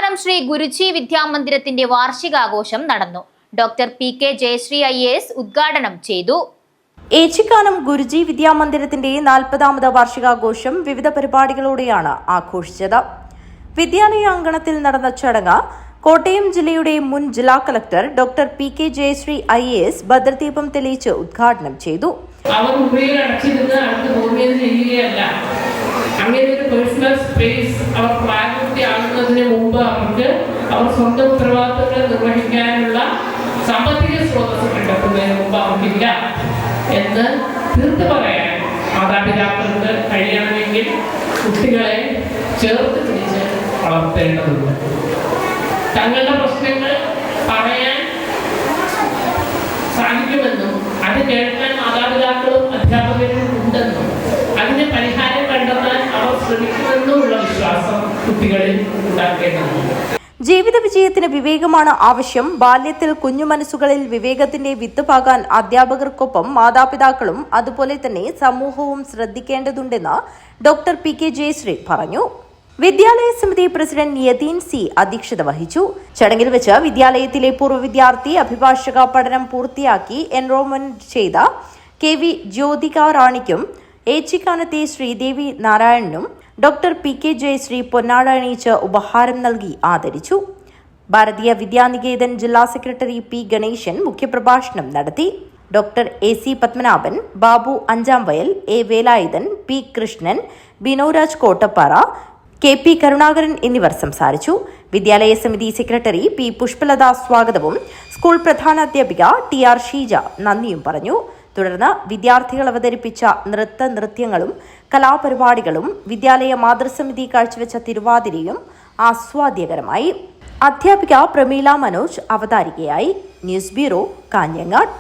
ഏച്ചിക്കാനം ശ്രീ ഗുരുജി വിദ്യാമന്ദിരത്തിന്റെ വാർഷികാഘോഷം നടന്നു. Doctor P K. Jayasree IAS ഉദ്ഘാടനം ചെയ്തു. ഏച്ചിക്കാനം ഗുരുജി വിദ്യാമന്ദിരത്തിന്റെ 40ാമത് വാർഷികാഘോഷം വിവിധ പരിപാടികളോടെയാണ് ആഘോഷിച്ചത്. വിദ്യാലയ അങ്കണത്തിൽ നടന്ന ചടങ്ങ് കോട്ടയം ജില്ലയുടെ മുൻ ജില്ലാ collector doctor P K. Jayasree IAS ഭദ്രദീപം തെളിയിച്ച് ഉദ്ഘാടനം ചെയ്തു. അങ്ങനെ ഒരു പേഴ്സണൽ സ്പേസ് അവർ പ്രായപൂർത്തിയാകുന്നതിന് മുമ്പ് അവർക്ക് അവർ സ്വന്തം ഉത്തരവാദിത്തങ്ങൾ നിർവഹിക്കാനുള്ള സാമ്പത്തിക സ്രോതസ് കണ്ടെത്തുന്നതിന് മുമ്പ് അവർക്കില്ല എന്ന് തീർത്ത് പറയാൻ മാതാപിതാക്കൾക്ക് കഴിയണമെങ്കിൽ കുട്ടികളെ ചേർത്ത് പിടിച്ച് വളർത്തേണ്ടതുണ്ട്. തങ്ങളുടെ പ്രശ്നങ്ങൾ പറയാൻ സാധിക്കുമെന്നും അത് കേൾക്കാൻ മാതാപിതാക്കളും അധ്യാപകരും ഉണ്ടെന്നും അതിന് പരിഹാരം കണ്ടെത്താൻ അവർ ശ്രമിക്കുമെന്നുമുള്ള വിശ്വാസം കുട്ടികളിൽ ഉണ്ടാക്കേണ്ടതുണ്ട്. ജീവിത വിജയത്തിന് വിവേകമാണ് ആവശ്യം. ബാല്യത്തിൽ കുഞ്ഞു മനസ്സുകളിൽ വിവേകത്തിന്റെ വിത്ത് പാകാൻ അധ്യാപകർക്കൊപ്പം മാതാപിതാക്കളും അതുപോലെ തന്നെ സമൂഹവും ശ്രദ്ധിക്കേണ്ടതുണ്ടെന്ന് ഡോക്ടർ പി.കെ. ജയശ്രീ പറഞ്ഞു. വിദ്യാലയ സമിതി പ്രസിഡന്റ് യതീൻ സി അധ്യക്ഷത വഹിച്ചു. ചടങ്ങിൽ വെച്ച് വിദ്യാലയത്തിലെ പൂർവ്വ വിദ്യാർത്ഥി അഭിഭാഷക പഠനം പൂർത്തിയാക്കി എൻറോൾമെന്റ് ചെയ്ത KV ജ്യോതിക റാണിക്കും ഏച്ചിക്കാനത്തെ ശ്രീദേവി നാരായണനും ഡോക്ടർ പി.കെ. ജയശ്രീ പൊന്നാട അണിയിച്ച് ഉപഹാരം നൽകി ആദരിച്ചു. ഭാരതീയ വിദ്യാനികേതൻ ജില്ലാ സെക്രട്ടറി P. ഗണേശൻ മുഖ്യപ്രഭാഷണം നടത്തി. Doctor AC Padmanabhan, Babu Anchamvayal, A. Velayudhan, P. Krishnan, Binoraj Kottappara, KP Karunakaran എന്നിവർ സംസാരിച്ചു. വിദ്യാലയ സമിതി സെക്രട്ടറി P. പുഷ്പലത സ്വാഗതവും സ്കൂൾ പ്രധാനാധ്യാപിക TR ഷീജ നന്ദിയും പറഞ്ഞു. തുടർന്ന് വിദ്യാർത്ഥികൾ അവതരിപ്പിച്ച നൃത്യങ്ങളും കലാപരിപാടികളും വിദ്യാലയ മാതൃസമിതി കാഴ്ചവെച്ച തിരുവാതിരയും ആസ്വാദ്യകരമായി. അധ്യാപിക പ്രമീള മനോജ് അവതാരികയായി. News bureau, Kanhangad.